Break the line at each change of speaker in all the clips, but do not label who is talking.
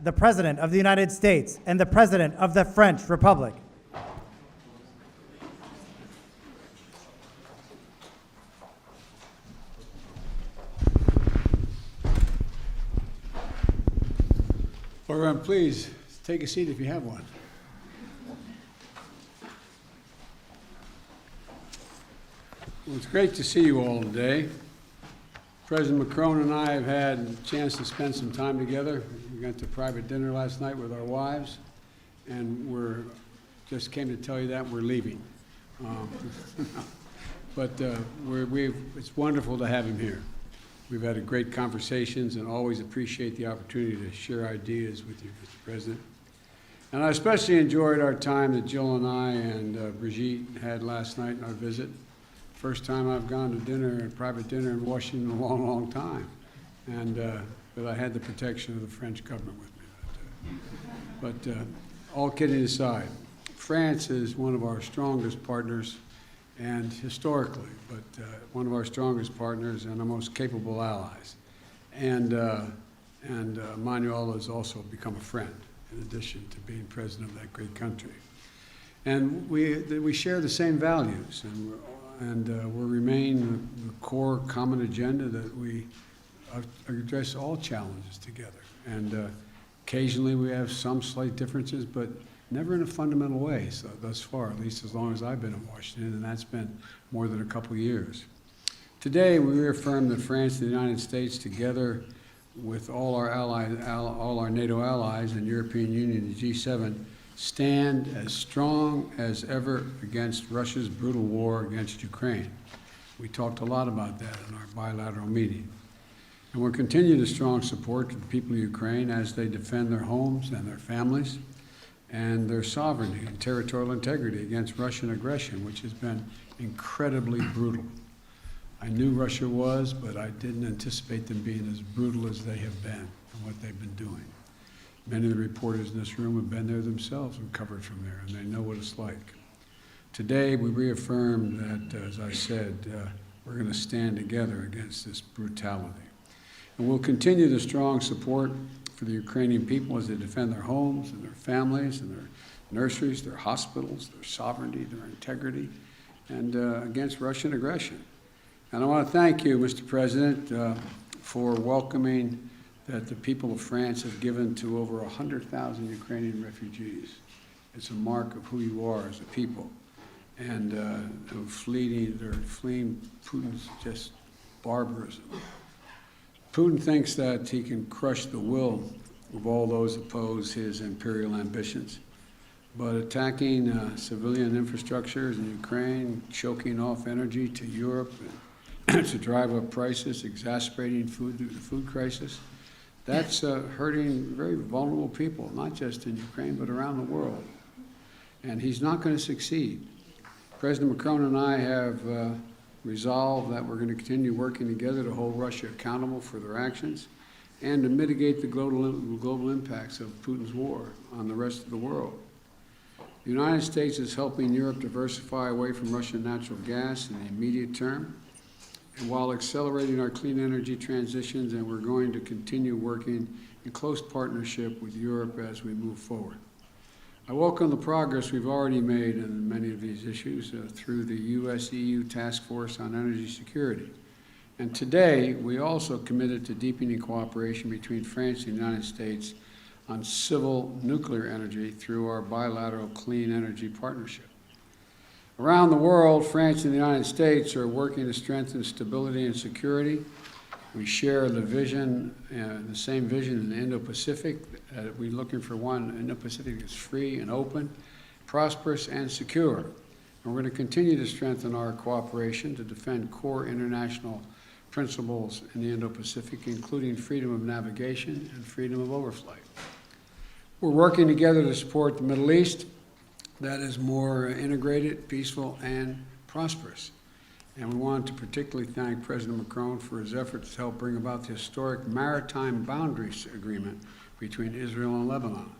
the President of the United States and the President of the French Republic.
Everyone, please take a seat if you have one. Well, it's great to see you all today. President Macron and I have had a chance to spend some time together. We went to private dinner last night with our wives, and just came to tell you that we're leaving. But it's wonderful to have him here. We've had great conversations and always appreciate the opportunity to share ideas with you, Mr. President. And I especially enjoyed our time that Jill and I and Brigitte had last night in our visit. First time I've gone to dinner, a private dinner in Washington in a long, long time. But I had the protection of the French government with me. But all kidding aside, France is one of our strongest partners, and historically, but one of our strongest partners and our most capable allies. And Emmanuel has also become a friend, in addition to being president of that great country. And we share the same values, and we remain the core common agenda that we address all challenges together. And occasionally we have some slight differences, but never in a fundamental way thus far, at least as long as I've been in Washington, and that's been more than a couple years. Today, we reaffirm that France and the United States, together with all our allies, all our NATO allies and European Union and G7, stand as strong as ever against Russia's brutal war against Ukraine. We talked a lot about that in our bilateral meeting. And we'll continue to strong support to the people of Ukraine as they defend their homes and their families and their sovereignty and territorial integrity against Russian aggression, which has been incredibly brutal. I knew Russia was, but I didn't anticipate them being as brutal as they have been and what they've been doing. Many of the reporters in this room have been there themselves and covered from there, and they know what it's like. Today, we reaffirm that, as I said, we're going to stand together against this brutality. And we'll continue the strong support for the Ukrainian people as they defend their homes and their families and their nurseries, their hospitals, their sovereignty, their integrity, and against Russian aggression. And I want to thank you, Mr. President, for welcoming that the people of France have given to over 100,000 Ukrainian refugees. It's a mark of who you are as a people. And they're fleeing Putin's just barbarism. Putin thinks that he can crush the will of all those who oppose his imperial ambitions. But attacking civilian infrastructures in Ukraine, choking off energy to Europe to drive up prices, exacerbating the food crisis, that's hurting very vulnerable people, not just in Ukraine, but around the world. And he's not going to succeed. President Macron and I have resolved that we're going to continue working together to hold Russia accountable for their actions and to mitigate the global impacts of Putin's war on the rest of the world. The United States is helping Europe diversify away from Russian natural gas in the immediate term, and while accelerating our clean energy transitions, and we're going to continue working in close partnership with Europe as we move forward. I welcome the progress we've already made in many of these issues through the US-EU Task Force on Energy Security. And today, we also committed to deepening cooperation between France and the United States on civil nuclear energy through our bilateral clean energy partnership. Around the world, France and the United States are working to strengthen stability and security. We share the vision, the same vision in the Indo-Pacific. We're looking for one Indo-Pacific that's free and open, prosperous and secure. And we're going to continue to strengthen our cooperation to defend core international principles in the Indo-Pacific, including freedom of navigation and freedom of overflight. We're working together to support the Middle East that is more integrated, peaceful, and prosperous. And we want to particularly thank President Macron for his efforts to help bring about the historic maritime boundaries agreement between Israel and Lebanon.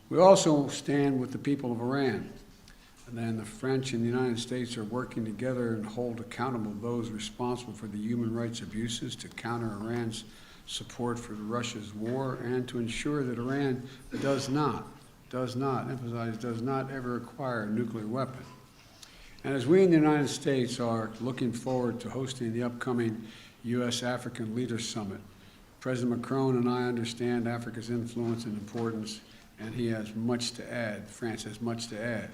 We also stand with the people of Iran. And then the French and the United States are working together and hold accountable those responsible for the human rights abuses to counter Iran's support for Russia's war and to ensure that Iran does not ever acquire a nuclear weapon. And as we in the United States are looking forward to hosting the upcoming U.S.-African Leaders Summit, President Macron and I understand Africa's influence and importance, and he has much to add. France has much to add.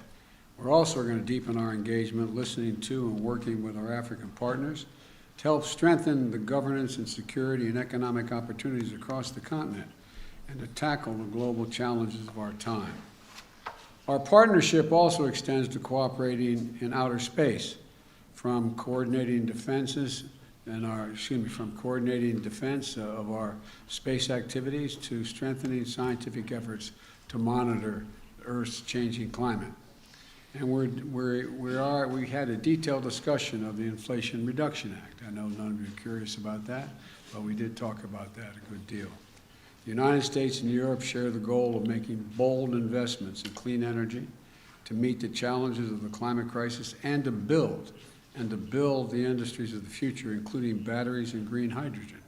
We're also going to deepen our engagement, listening to and working with our African partners to help strengthen the governance and security and economic opportunities across the continent and to tackle the global challenges of our time. Our partnership also extends to cooperating in outer space, from coordinating defense of our space activities to strengthening scientific efforts to monitor Earth's changing climate. And we had a detailed discussion of the Inflation Reduction Act. I know none of you are curious about that, but we did talk about that a good deal. The United States and Europe share the goal of making bold investments in clean energy to meet the challenges of the climate crisis and to build the industries of the future, including batteries and green hydrogen.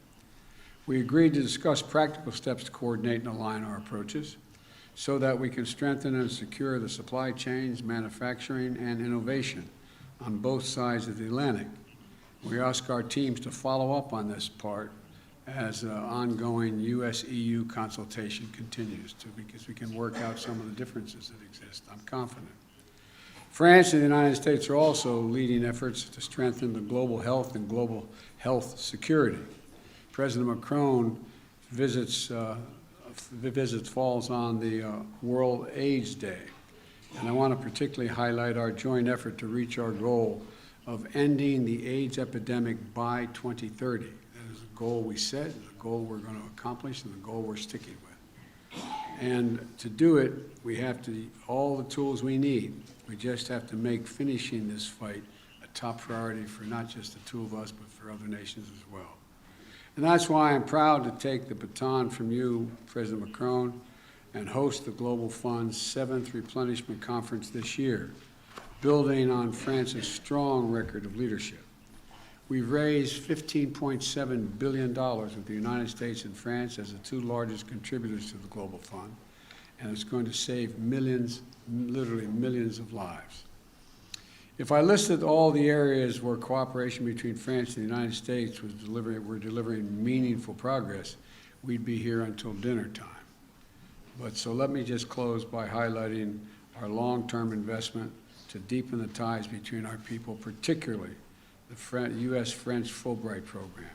We agreed to discuss practical steps to coordinate and align our approaches so that we can strengthen and secure the supply chains, manufacturing, and innovation on both sides of the Atlantic. We ask our teams to follow up on this part as ongoing U.S.-EU consultation continues, because we can work out some of the differences that exist. I'm confident. France and the United States are also leading efforts to strengthen the global health and global health security. President Macron visits falls on the World AIDS Day, and I want to particularly highlight our joint effort to reach our goal of ending the AIDS epidemic by 2030. That is a goal we set, a goal we're going to accomplish, and a goal we're sticking with. And to do it, we have all the tools we need. We just have to make finishing this fight a top priority for not just the two of us, but for other nations as well. And that's why I'm proud to take the baton from you, President Macron, and host the Global Fund's 7th Replenishment Conference this year, building on France's strong record of leadership. We've raised $15.7 billion with the United States and France as the two largest contributors to the Global Fund, and it's going to save millions, literally millions of lives. If I listed all the areas where cooperation between France and the United States were delivering meaningful progress, we'd be here until dinner time. But so let me just close by highlighting our long-term investment to deepen the ties between our people, particularly the U.S.-French Fulbright program,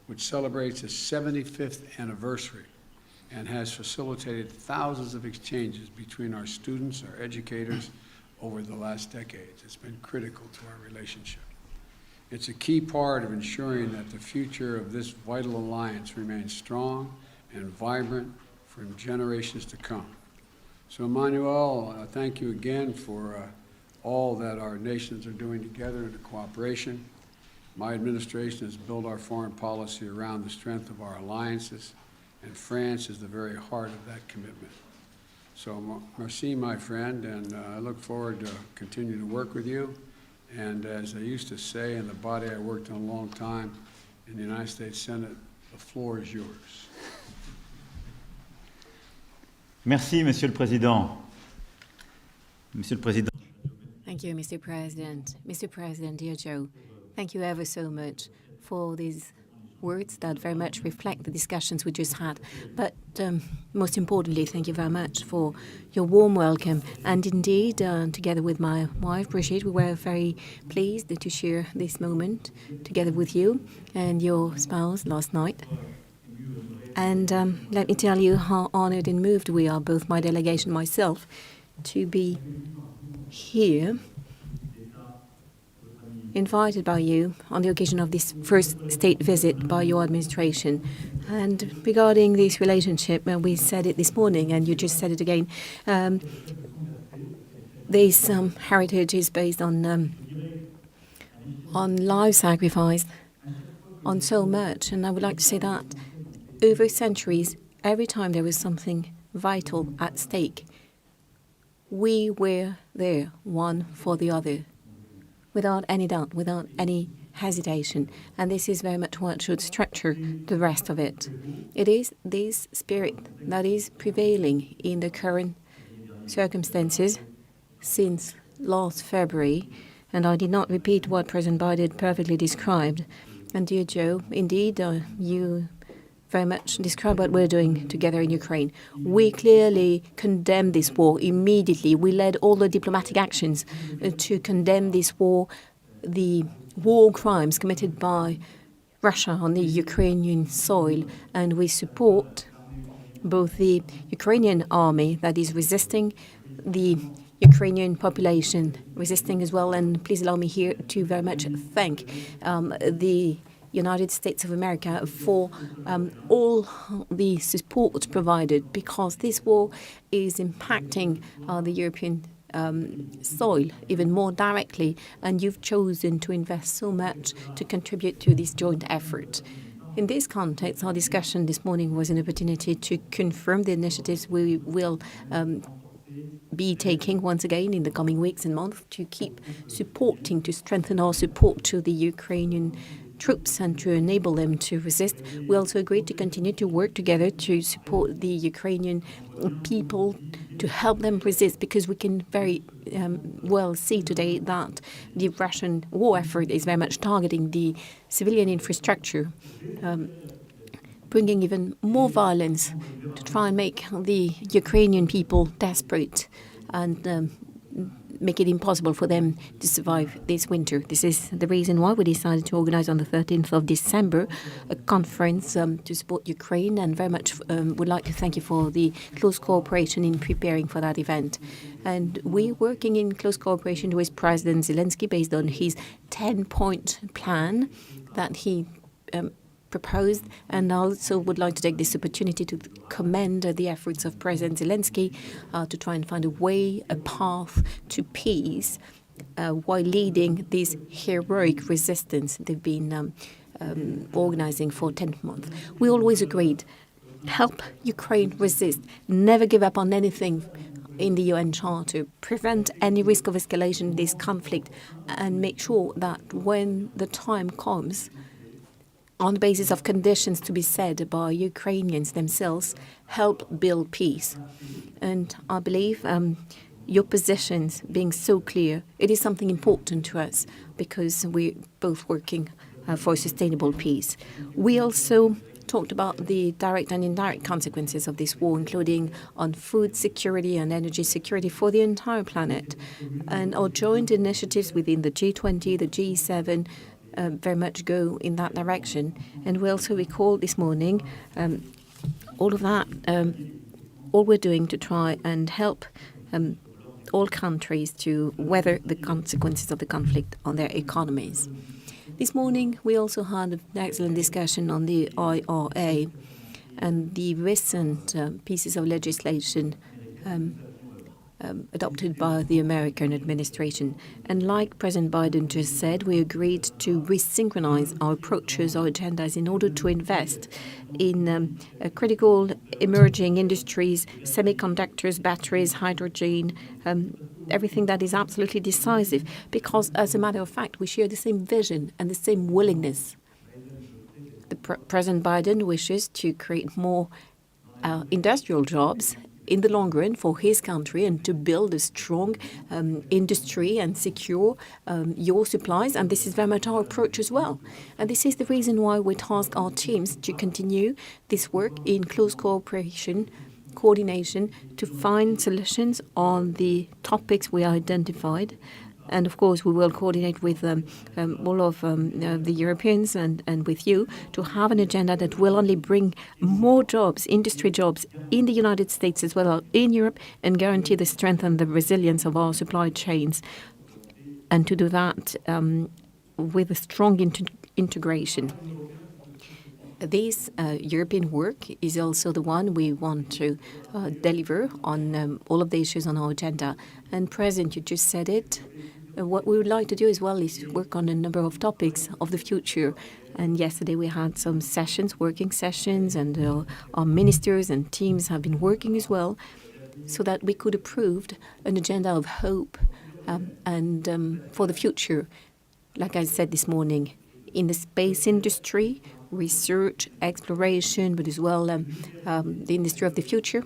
which celebrates its 75th anniversary and has facilitated thousands of exchanges between our students, our educators, over the last decades. It's been critical to our relationship. It's a key part of ensuring that the future of this vital alliance remains strong and vibrant for generations to come. So Emmanuel, thank you again for all that our nations are doing together in the cooperation. My administration has built our foreign policy around the strength of our alliances, and France is the very heart of that commitment. So merci, my friend, and I look forward to continuing to work with you. And as I used to say in the body I worked on a long time in the United States Senate, the floor is yours.
Merci, Monsieur le Président. Monsieur le Président.
Thank you, Mr. President. Mr. President, dear Joe, thank you ever so much for these words that very much reflect the discussions we just had. But most importantly, thank you very much for your warm welcome. And indeed, together with my wife, Brigitte, we were very pleased to share this moment together with you and your spouse last night. And let me tell you how honored and moved we are, both my delegation and myself, to be here, invited by you on the occasion of this first state visit by your administration. And regarding this relationship, we said it this morning, and you just said it again, this heritage is based on life sacrifice, on so much. And I would like to say that over centuries, every time there was something vital at stake, we were there, one for the other, without any doubt, without any hesitation. And this is very much what should structure the rest of it. It is this spirit that is prevailing in the current circumstances since last February. And I did not repeat what President Biden perfectly described. And dear Joe, indeed, you very much describe what we're doing together in Ukraine. We clearly condemn this war immediately. We led all the diplomatic actions to condemn this war, the war crimes committed by Russia on the Ukrainian soil, and we support both the Ukrainian army that is resisting, the Ukrainian population resisting as well. And please allow me here to very much thank the United States of America for all the support provided, because this war is impacting the European soil even more directly, and you've chosen to invest so much to contribute to this joint effort. In this context, our discussion this morning was an opportunity to confirm the initiatives we will be taking once again in the coming weeks and months to keep supporting, to strengthen our support to the Ukrainian troops and to enable them to resist. We also agreed to continue to work together to support the Ukrainian people, to help them resist, because we can very well see today that the Russian war effort is very much targeting the civilian infrastructure, bringing even more violence to try and make the Ukrainian people desperate and make it impossible for them to survive this winter. This is the reason why we decided to organize on the 13th of December a conference to support Ukraine, and very much would like to thank you for the close cooperation in preparing for that event. And we're working in close cooperation with President Zelensky based on his 10-point plan that he proposed, and I also would like to take this opportunity to commend the efforts of President Zelensky to try and find a way, a path to peace while leading this heroic resistance they've been organizing for 10 months. We always agreed, help Ukraine resist, never give up on anything in the UN Charter, prevent any risk of escalation in this conflict, and make sure that when the time comes, on the basis of conditions to be set by Ukrainians themselves, help build peace. And I believe your positions being so clear, it is something important to us, because we're both working for sustainable peace. We also talked about the direct and indirect consequences of this war, including on food security and energy security for the entire planet. And our joint initiatives within the G20, the G7, very much go in that direction. And we also recall this morning all of that, all we're doing to try and help all countries to weather the consequences of the conflict on their economies. This morning, we also had an excellent discussion on the IRA and the recent pieces of legislation adopted by the American administration. And like President Biden just said, we agreed to resynchronize our approaches, our agendas, in order to invest in critical emerging industries, semiconductors, batteries, hydrogen, everything that is absolutely decisive. Because, as a matter of fact, we share the same vision and the same willingness. President Biden wishes to create more industrial jobs in the long run for his country, and to build a strong industry and secure your supplies. And this is very much our approach as well. And this is the reason why we task our teams to continue this work in close cooperation, coordination, to find solutions on the topics we identified. And of course, we will coordinate with all of the Europeans and with you to have an agenda that will only bring more jobs, industry jobs, in the United States as well as in Europe, and guarantee the strength and the resilience of our supply chains. And to do that with a strong integration. This European work is also the one we want to deliver on all of the issues on our agenda. And President, you just said it. What we would like to do as well is work on a number of topics of the future. And yesterday we had some sessions, working sessions, and our ministers and teams have been working as well, so that we could approve an agenda of hope and for the future. Like I said this morning, in the space industry, research, exploration, but as well the industry of the future.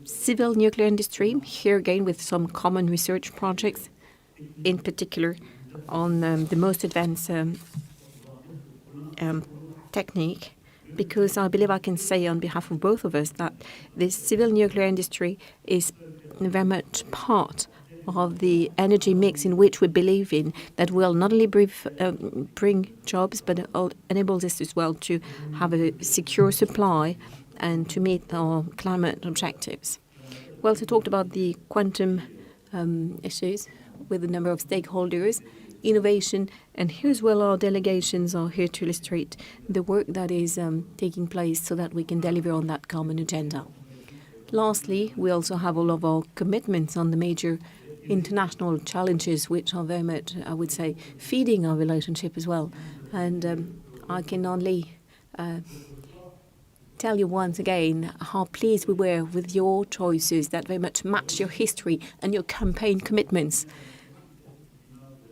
Civil nuclear industry, here again with some common research projects, in particular on the most advanced technique, because I believe I can say on behalf of both of us that the civil nuclear industry is very much part of the energy mix in which we believe in, that will not only bring jobs, but enables us as well to have a secure supply and to meet our climate objectives. We also talked about the quantum issues with a number of stakeholders, innovation, and here as well our delegations are here to illustrate the work that is taking place so that we can deliver on that common agenda. Lastly, we also have all of our commitments on the major international challenges, which are very much, I would say, feeding our relationship as well. And I can only tell you once again how pleased we were with your choices that very much match your history and your campaign commitments.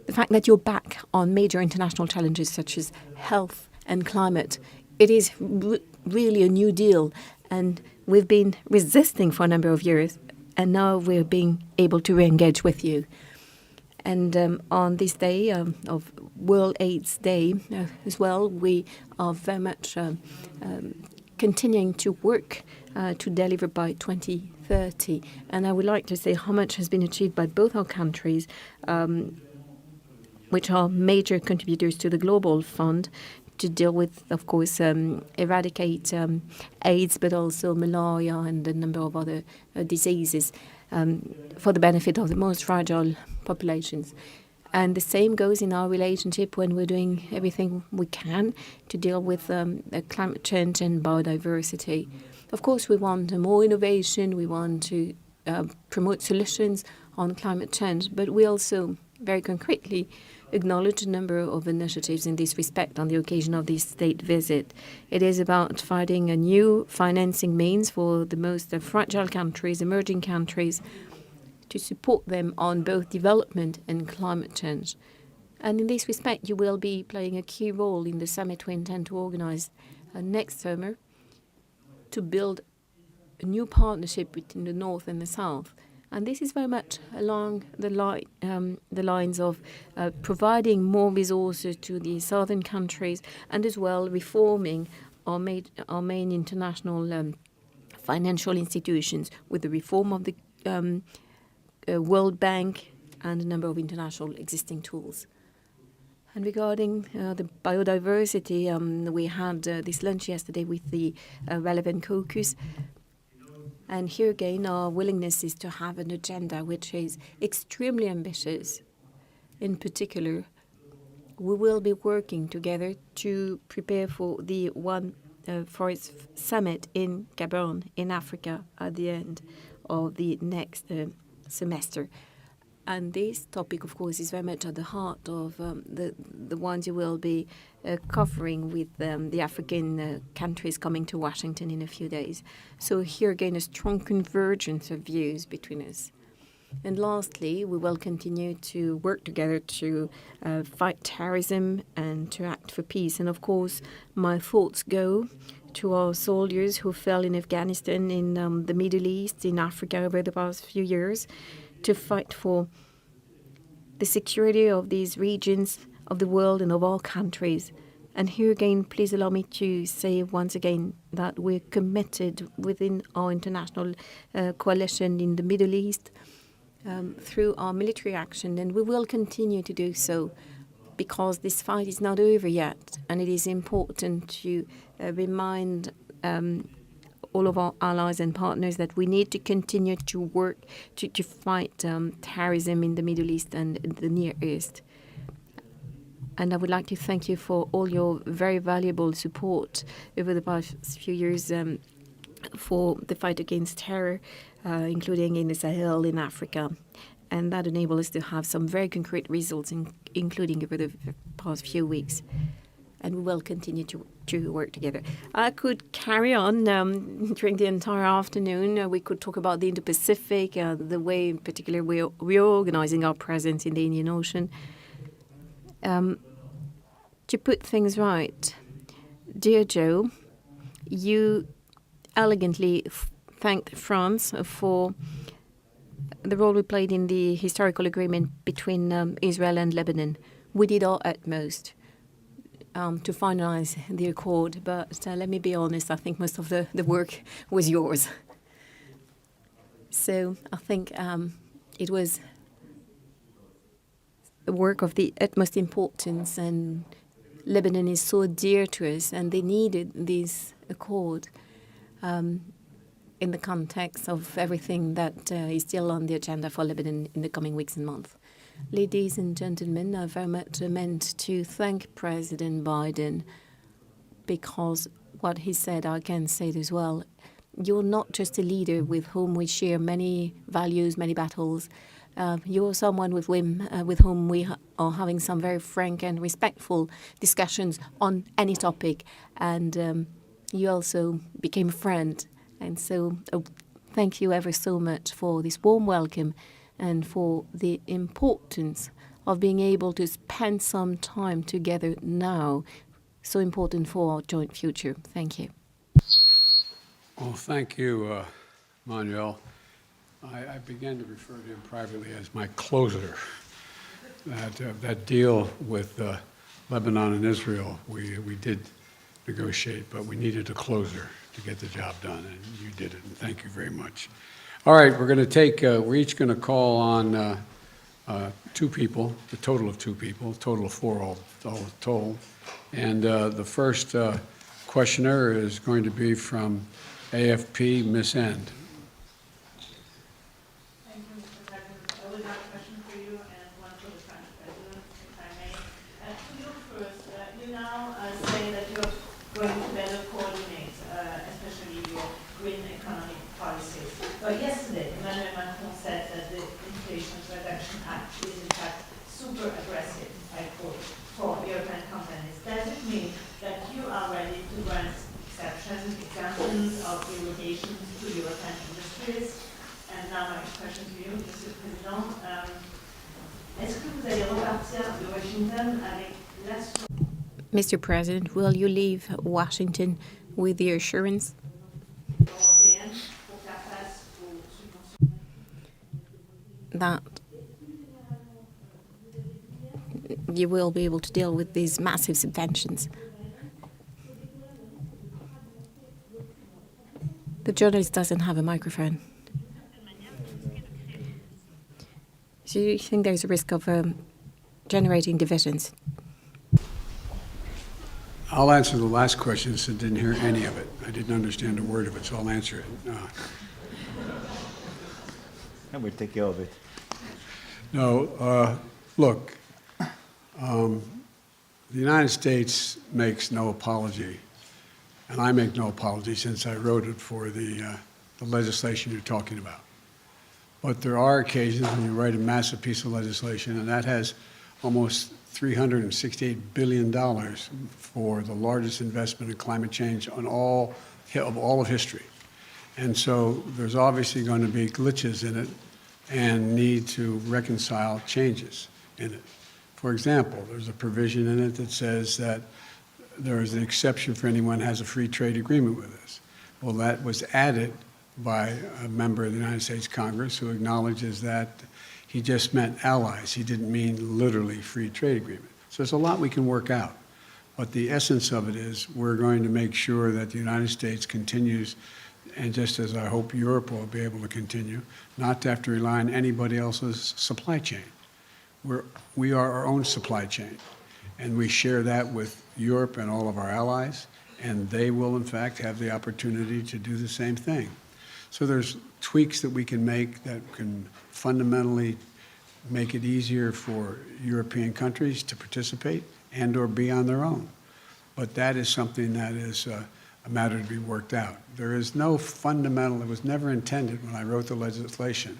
The fact that you're back on major international challenges such as health and climate, it is really a new deal. And we've been resisting for a number of years, and now we're being able to re-engage with you. And on this day of World AIDS Day as well, we are very much continuing to work to deliver by 2030. And I would like to say how much has been achieved by both our countries, which are major contributors to the Global Fund to deal with, of course, eradicate AIDS, but also malaria and a number of other diseases for the benefit of the most fragile populations. And the same goes in our relationship when we're doing everything we can to deal with climate change and biodiversity. Of course, we want more innovation, we want to promote solutions on climate change, but we also very concretely acknowledge a number of initiatives in this respect on the occasion of this state visit. It is about finding a new financing means for the most fragile countries, emerging countries, to support them on both development and climate change. And in this respect, you will be playing a key role in the summit we intend to organize next summer to build a new partnership between the North and the South. And this is very much along the lines of providing more resources to the southern countries and as well reforming our main international financial institutions with the reform of the World Bank and a number of international existing tools. And regarding the biodiversity, we had this lunch yesterday with the relevant caucus. And here again, our willingness is to have an agenda which is extremely ambitious. In particular, we will be working together to prepare for the One Forest Summit in Gabon, in Africa, at the end of the next semester. And this topic, of course, is very much at the heart of the ones you will be covering with the African countries coming to Washington in a few days. So here again, a strong convergence of views between us. And lastly, we will continue to work together to fight terrorism and to act for peace. And of course, my thoughts go to our soldiers who fell in Afghanistan, in the Middle East, in Africa over the past few years, to fight for the security of these regions of the world and of all countries. And here again, please allow me to say once again that we're committed within our international coalition in the Middle East through our military action, and we will continue to do so because this fight is not over yet, and it is important to remind all of our allies and partners that we need to continue to work to fight terrorism in the Middle East and the Near East. And I would like to thank you for all your very valuable support over the past few years for the fight against terror, including in the Sahel, in Africa. And that enabled us to have some very concrete results, including over the past few weeks. And we will continue to work together. I could carry on during the entire afternoon. We could talk about the Indo-Pacific, the way in particular we're reorganizing our presence in the Indian Ocean. To put things right, dear Joe, you elegantly thanked France for the role we played in the historical agreement between Israel and Lebanon. We did our utmost to finalize the accord, but let me be honest, I think most of the work was yours. So I think it was a work of the utmost importance, and Lebanon is so dear to us, and they needed this accord in the context of everything that is still on the agenda for Lebanon in the coming weeks and months. Ladies and gentlemen, I very much meant to thank President Biden, because what he said, I can say it as well. You're not just a leader with whom we share many values, many battles. You're someone with whom we are having some very frank and respectful discussions on any topic. And you also became a friend. And so thank you ever so much for this warm welcome and for the importance of being able to spend some time together now, so important for our joint future. Thank you.
Well, thank you, Emmanuel. I began to refer to him privately as my closer. That deal with Lebanon and Israel, we did negotiate, but we needed a closer to get the job done, and you did it, and thank you very much. All right, we're going to take, we're each going to call on two people, a total of two people, a total of four all total. And the first questioner is going to be from AFP, Miss End.
Thank you, Mr. President. I will have a question for you and one for the French President, if I may. To you first, you now say that you're going to better coordinate, especially your green economic policies. But yesterday, Emmanuel Macron said that the Inflation Reduction Act is in fact super aggressive, I quote, for European companies. Does it mean that you are ready to grant exemptions of derogations to European industries? And now my question to you, Monsieur le Président, est-ce que vous allez repartir de Washington avec l'assurance?
Mr. President, will you leave Washington with the assurance that you will be able to deal with these massive subventions? The journalist doesn't have a microphone. So you think there's a risk of generating divisions?
I'll answer the last question since I didn't hear any of it. I didn't understand a word of it, so I'll answer it.
I will take care of it.
No, look, the United States makes no apology, and I make no apology since I wrote it for the legislation you're talking about. But there are occasions when you write a massive piece of legislation, and that has almost $368 billion for the largest investment in climate change of all of history. And so there's obviously going to be glitches in it and need to reconcile changes in it. For example, there's a provision in it that says that there is an exception for anyone who has a free trade agreement with us. Well, that was added by a member of the United States Congress who acknowledges that he just meant allies. He didn't mean literally free trade agreement. So there's a lot we can work out. But the essence of it is we're going to make sure that the United States continues, and just as I hope Europe will be able to continue, not to have to rely on anybody else's supply chain. We are our own supply chain, and we share that with Europe and all of our allies, and they will, in fact, have the opportunity to do the same thing. So there's tweaks that we can make that can fundamentally make it easier for European countries to participate and or be on their own. But that is something that is a matter to be worked out. There is no fundamental, it was never intended when I wrote the legislation,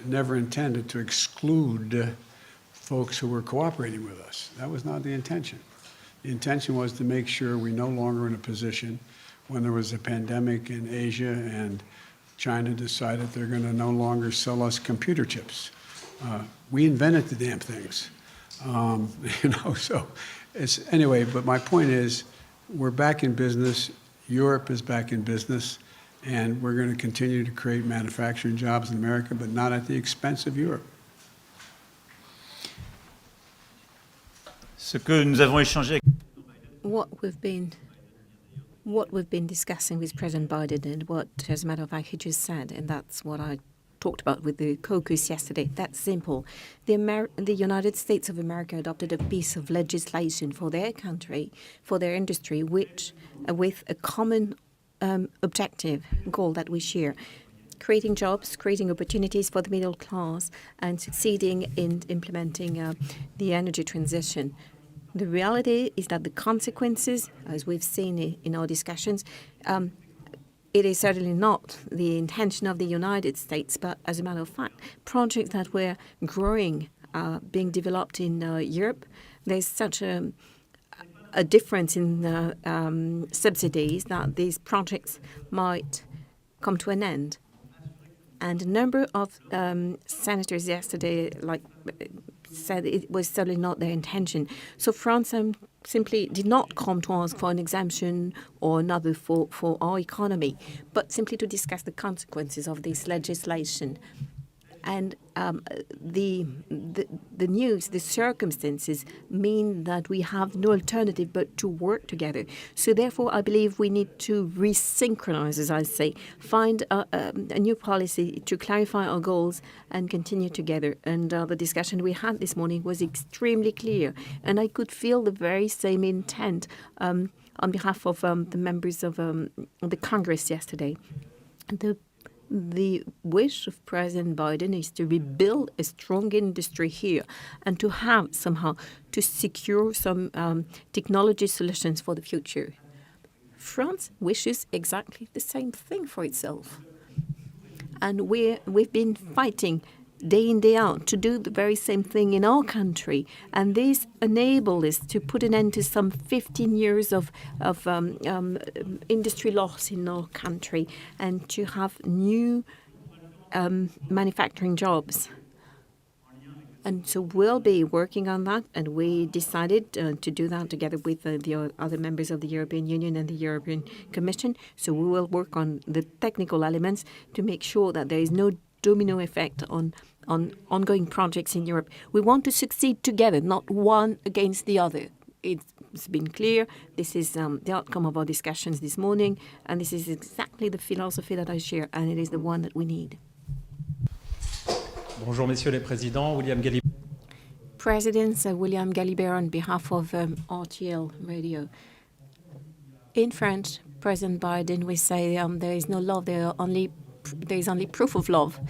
never intended to exclude folks who were cooperating with us. That was not the intention. The intention was to make sure we're no longer in a position when there was a pandemic in Asia and China decided they're going to no longer sell us computer chips. We invented the damn things, so Anyway, but my point is, we're back in business, Europe is back in business, and we're going to continue to create manufacturing jobs in America, but not at the expense of Europe.
Ce que nous avons échangé avec
what we've been discussing with President Biden and what, as a matter of fact, he just said, and that's what I talked about with the caucus yesterday. That's simple. The United States of America adopted a piece of legislation for their country, for their industry, which with a common objective goal that we share: creating jobs, creating opportunities for the middle class, and succeeding in implementing the energy transition. The reality is that the consequences, as we've seen in our discussions, it is certainly not the intention of the United States, but as a matter of fact, projects that were growing, being developed in Europe, there's such a difference in subsidies that these projects might come to an end. And a number of senators yesterday said it was certainly not their intention. So France simply did not come to ask for an exemption or another for our economy, but simply to discuss the consequences of this legislation. And the news, the circumstances mean that we have no alternative but to work together. So therefore, I believe we need to resynchronize, as I say, find a new policy to clarify our goals and continue together. And the discussion we had this morning was extremely clear. And I could feel the very same intent on behalf of the members of the Congress yesterday. The wish of President Biden is to rebuild a strong industry here and to have somehow to secure some technology solutions for the future. France wishes exactly the same thing for itself. And we've been fighting day in, day out to do the very same thing in our country. And this enables us to put an end to some 15 years of industry loss in our country and to have new manufacturing jobs. And so we'll be working on that, and we decided to do that together with the other members of the European Union and the European Commission. So we will work on the technical elements to make sure that there is no domino effect on ongoing projects in Europe. We want to succeed together, not one against the other. It's been clear. This is the outcome of our discussions this morning, and this is exactly the philosophy that I share, and it is the one that we need.
Bonjour, messieurs les présidents. William Galli.
President William Galibert on behalf of RTL Radio. In French, President Biden will say there is no love, there is only proof of love.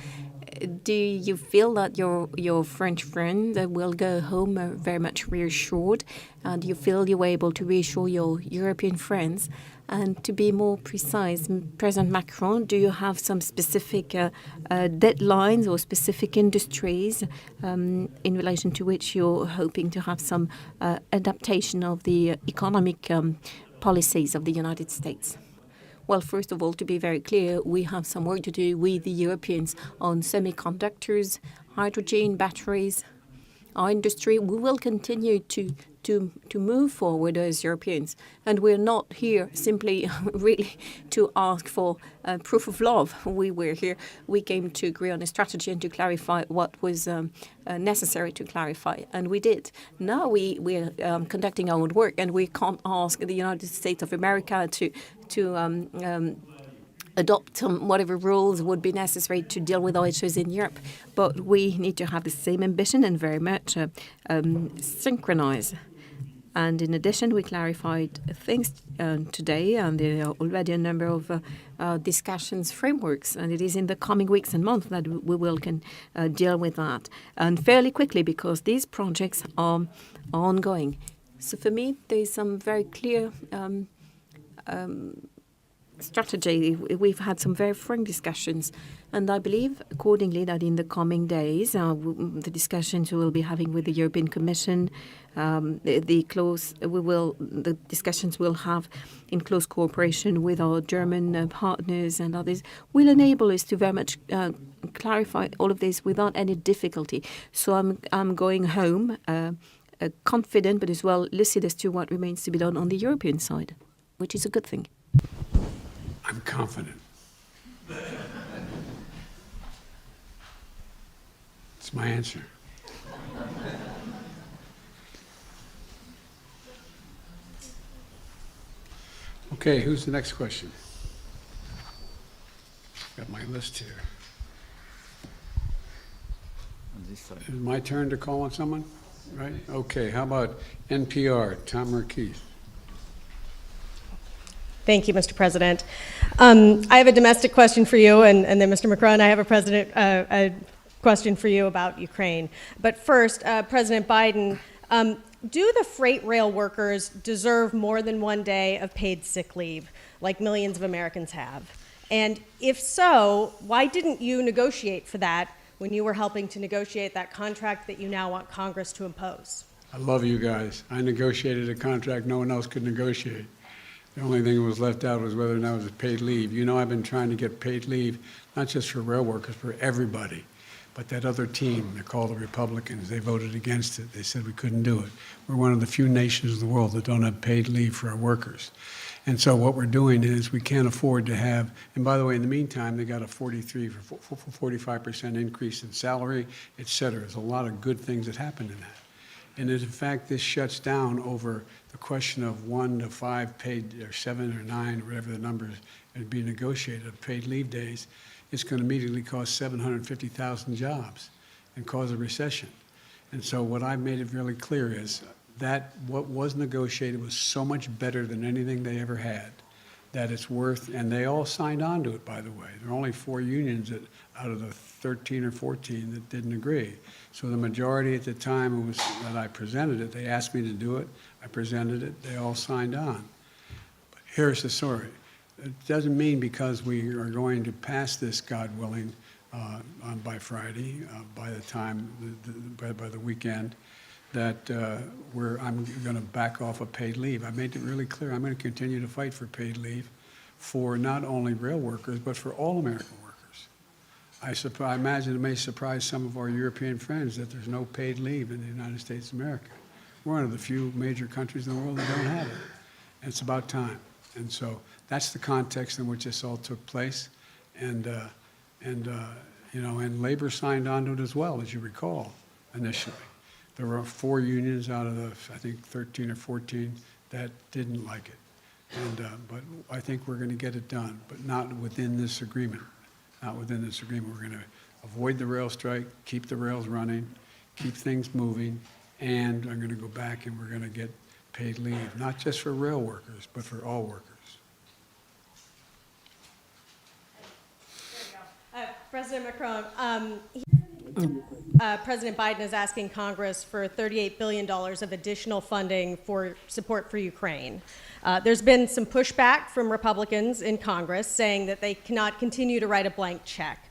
Do you feel that your French friend will go home very much reassured? Do you feel you were able to reassure your European friends? And to be more precise, President Macron, do you have some specific deadlines or specific industries in relation to which you're hoping to have some adaptation of the economic policies of the United States? Well, first of all, to be very clear, we have some work to do with the Europeans on semiconductors, hydrogen, batteries. Our industry, we will continue to move forward as Europeans. And we're not here simply really to ask for proof of love. We were here, we came to agree on a strategy and to clarify what was necessary to clarify. And we did. Now we're conducting our own work, and we can't ask the United States of America to adopt whatever rules would be necessary to deal with our issues in Europe. But we need to have the same ambition and very much synchronize. And in addition, we clarified things today, and there are already a number of discussions frameworks, and it is in the coming weeks and months that we will deal with that. And fairly quickly, because these projects are ongoing. So for me, there is some very clear strategy. We've had some very frank discussions, and I believe accordingly that in the coming days, the discussions we will be having with the European Commission, the discussions we'll have in close cooperation with our German partners and others will enable us to very much clarify all of this without any difficulty. So I'm going home confident but as well lucid as to what remains to be done on the European side, which is a good thing.
I'm confident. It's my answer. Okay, who's the next question? Got my list here.
On this side.
Is it my turn to call on someone? Right? Okay, how about NPR, Tom Merkis?
Thank you, Mr. President. I have a domestic question for you, and then Mr. Macron, I have a question for you about Ukraine. But first, President Biden, do the freight rail workers deserve more than 1 day of paid sick leave, like millions of Americans have? And if so, why didn't you negotiate for that when you were helping to negotiate that contract that you now want Congress to impose?
I love you guys. I negotiated a contract no one else could negotiate. The only thing that was left out was whether or not it was paid leave. You know, I've been trying to get paid leave, not just for rail workers, for everybody. But that other team, they're called the Republicans, they voted against it. They said we couldn't do it. We're one of the few nations in the world that don't have paid leave for our workers. And so what we're doing is we can't afford to have, and by the way, in the meantime, they got a 45% increase in salary, et cetera. There's a lot of good things that happened in that. And in fact, this shuts down over the question of 1 to 5 paid, or 7 or 9, whatever the numbers would be negotiated, of paid leave days. It's going to immediately cost 750,000 jobs and cause a recession. And so what I've made it really clear is that what was negotiated was so much better than anything they ever had, that it's worth, and they all signed on to it, by the way. There are only 4 unions out of the 13 or 14 that didn't agree. So the majority at the time that I presented it, they asked me to do it, I presented it, they all signed on. But here's the story. It doesn't mean because we are going to pass this, God willing, by Friday, by the time, by the weekend, that I'm going to back off of paid leave. I made it really clear I'm going to continue to fight for paid leave for not only rail workers, but for all American workers. I imagine it may surprise some of our European friends that there's no paid leave in the United States of America. We're one of the few major countries in the world that don't have it. And it's about time. And so that's the context in which this all took place. And labor signed on to it as well, as you recall, initially. There were 4 unions out of the, I think, 13 or 14 that didn't like it. But I think we're going to get it done, but not within this agreement. Not within this agreement. We're going to avoid the rail strike, keep the rails running, keep things moving, and I'm going to go back and we're going to get paid leave, not just for rail workers, but for all workers.
President Macron, President Biden is asking Congress for $38 billion of additional funding for support for Ukraine. There's been some pushback from Republicans in Congress saying that they cannot continue to write a blank check.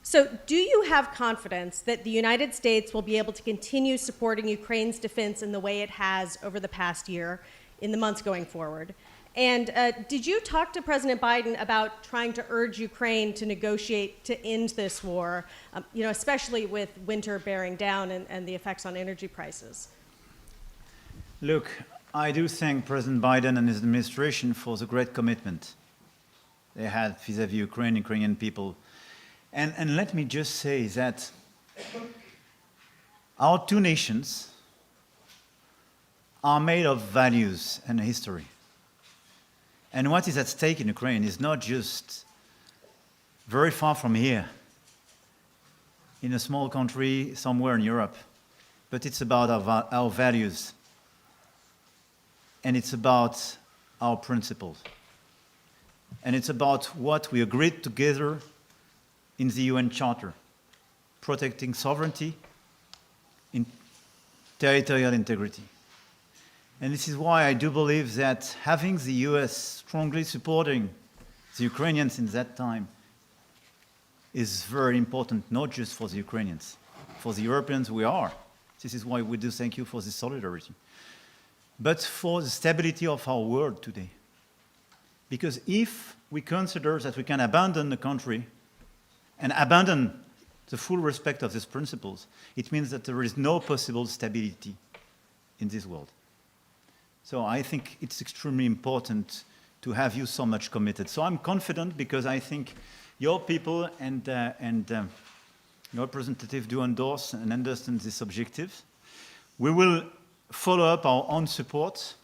So do you have confidence that the United States will be able to continue supporting Ukraine's defense in the way it has over the past year, in the months going forward? And did you talk to President Biden about trying to urge Ukraine to negotiate to end this war, especially with winter bearing down and the effects on energy prices?
Look, I do thank President Biden and his administration for the great commitment they had vis-à-vis Ukrainian people. And let me just say that our 2 nations are made of values and history. And what is at stake in Ukraine is not just very far from here, in a small country somewhere in Europe, but it's about our values, and it's about our principles, and it's about what we agreed together in the UN Charter, protecting sovereignty, in territorial integrity. And this is why I do believe that having the US strongly supporting the Ukrainians in that time is very important, not just for the Ukrainians. For the Europeans, we are. This is why we do thank you for this solidarity. But for the stability of our world today. Because if we consider that we can abandon the country and abandon the full respect of these principles, it means that there is no possible stability in this world. So I think it's extremely important to have you so much committed. So I'm confident because I think your people and your representatives do endorse and understand this objective. We will follow up our own support.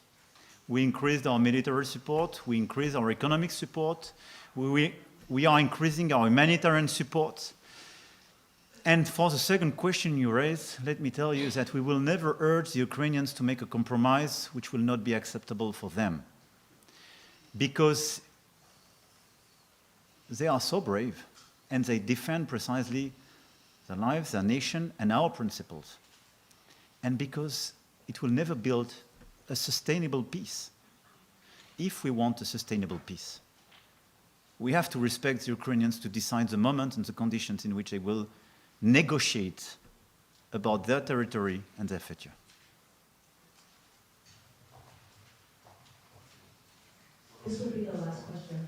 We increased our military support. We increased our economic support. We are increasing our humanitarian support. And for the second question you raised, let me tell you that we will never urge the Ukrainians to make a compromise which will not be acceptable for them. Because they are so brave and they defend precisely their lives, their nation, and our principles. And because it will never build a sustainable peace. If we want a sustainable peace, we have to respect the Ukrainians to decide the moment and the conditions in which they will negotiate about their territory and their future.
This will be the last question.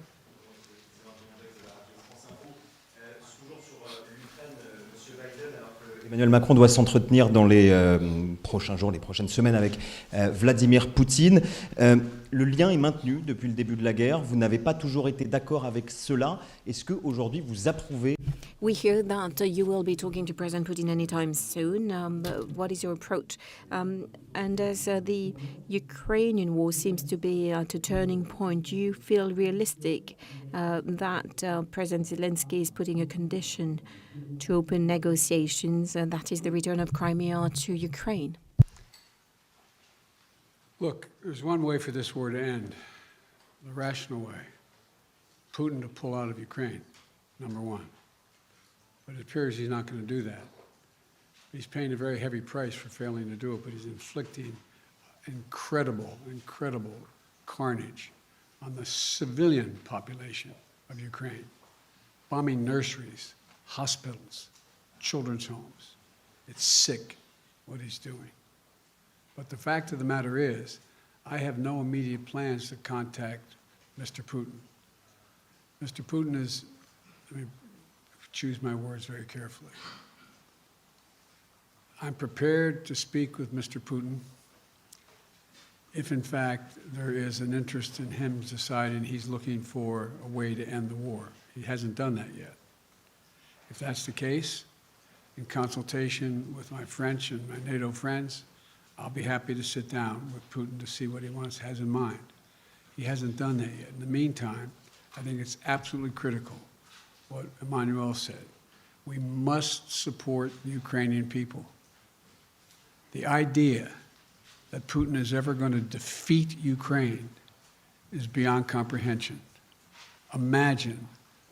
Emmanuel Macron doit s'entretenir dans les prochains jours, les prochaines semaines avec Vladimir Poutine. Le lien est maintenu depuis le début de la guerre. Vous n'avez pas toujours été d'accord avec cela. Est-ce qu'aujourd'hui vous approuvez?
We hear that you will be talking to President Putin anytime soon. What is your approach? And as the Ukrainian war seems to be at a turning point, do you feel realistic that President Zelensky is putting a condition to open negotiations, and that is the return of Crimea to Ukraine?
Look, there's one way for this war to end, the rational way. Putin to pull out of Ukraine, number one. But it appears he's not going to do that. He's paying a very heavy price for failing to do it, but he's inflicting incredible carnage on the civilian population of Ukraine, bombing nurseries, hospitals, children's homes. It's sick what he's doing. But the fact of the matter is, I have no immediate plans to contact Mr. Putin. Mr. Putin is, let me choose my words very carefully. I'm prepared to speak with Mr. Putin if, in fact, there is an interest in him deciding he's looking for a way to end the war. He hasn't done that yet. If that's the case, in consultation with my French and my NATO friends, I'll be happy to sit down with Putin to see what he has in mind. He hasn't done that yet. In the meantime, I think it's absolutely critical what Emmanuel said. We must support the Ukrainian people. The idea that Putin is ever going to defeat Ukraine is beyond comprehension. Imagine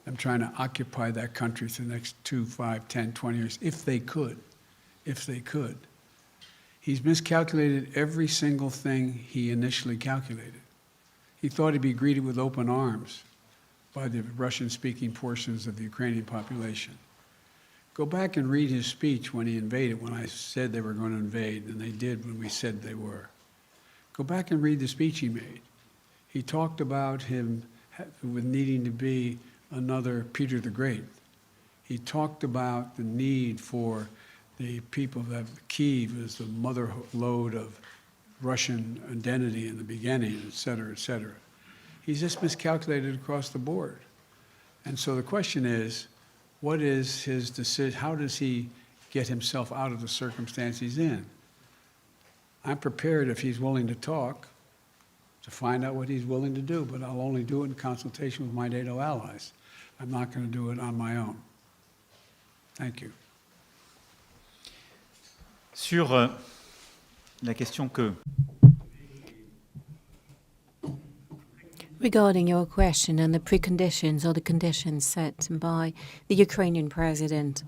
them trying to occupy that country for the next 2, 5, 10, 20 years, if they could. He's miscalculated every single thing he initially calculated. He thought he'd be greeted with open arms by the Russian-speaking portions of the Ukrainian population. Go back and read his speech when he invaded, when I said they were going to invade, and they did when we said they were. Go back and read the speech he made. He talked about him with needing to be another Peter the Great. He talked about the need for the people that Kyiv is the mother lode of Russian identity in the beginning, et cetera, et cetera. He's just miscalculated across the board. And so the question is, what is his decision? How does he get himself out of the circumstance he's in? I'm prepared, if he's willing to talk, to find out what he's willing to do, but I'll only do it in consultation with my NATO allies. I'm not going to do it on my own. Thank you.
Sur la question que...
Regarding your question and the preconditions or the conditions set by the Ukrainian president,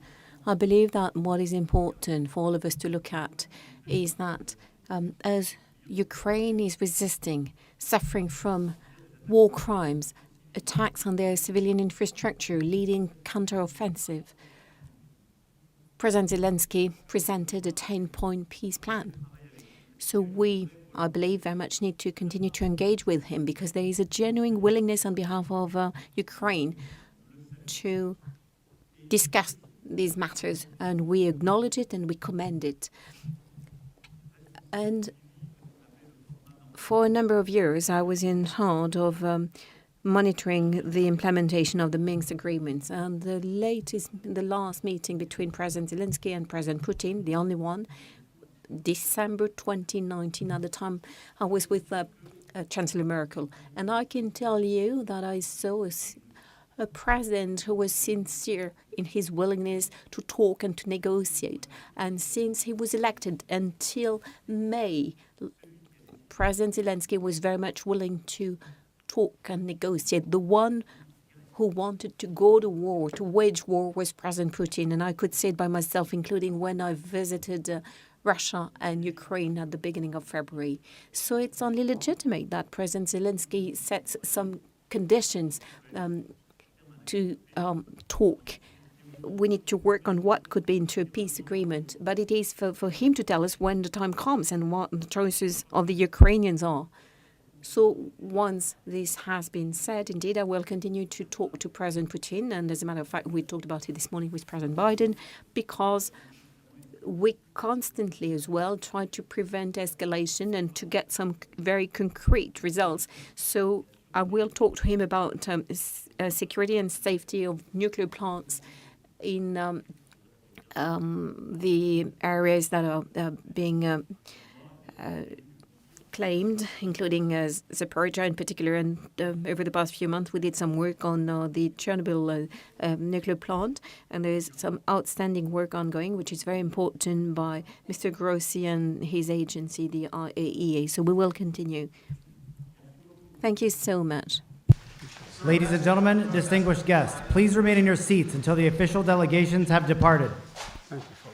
I believe that what is important for all of us to look at is that as Ukraine is resisting, suffering from war crimes, attacks on their civilian infrastructure, leading counteroffensive, President Zelensky presented a 10-point peace plan. So we, I believe, very much need to continue to engage with him because there is a genuine willingness on behalf of Ukraine to discuss these matters, and we acknowledge it and we commend it. And For a number of years, I was in charge of monitoring the implementation of the Minsk agreements. And the last meeting between President Zelensky and President Putin, the only one, December 2019, at the time I was with Chancellor Merkel. And I can tell you that I saw a president who was sincere in his willingness to talk and to negotiate. And since he was elected until May, President Zelensky was very much willing to talk and negotiate. The one who wanted to go to war, to wage war, was President Putin. And I could say it by myself, including when I visited Russia and Ukraine at the beginning of February. So it's only legitimate that President Zelensky sets some conditions to talk. We need to work on what could be into a peace agreement, but it is for him to tell us when the time comes and what the choices of the Ukrainians are. So once this has been said, indeed, I will continue to talk to President Putin, and as a matter of fact, we talked about it this morning with President Biden, because we constantly as well try to prevent escalation and to get some very concrete results. So I will talk to him about security and safety of nuclear plants in the areas that are being claimed, including Zaporizhzhia in particular. And over the past few months, we did some work on the Chernobyl nuclear plant, and there's some outstanding work ongoing, which is very important by Mr. Grossi and his agency, the IAEA. So we will continue. Thank you so much.
Ladies and gentlemen, distinguished guests, please remain in your seats until the official delegations have departed.
Thank you.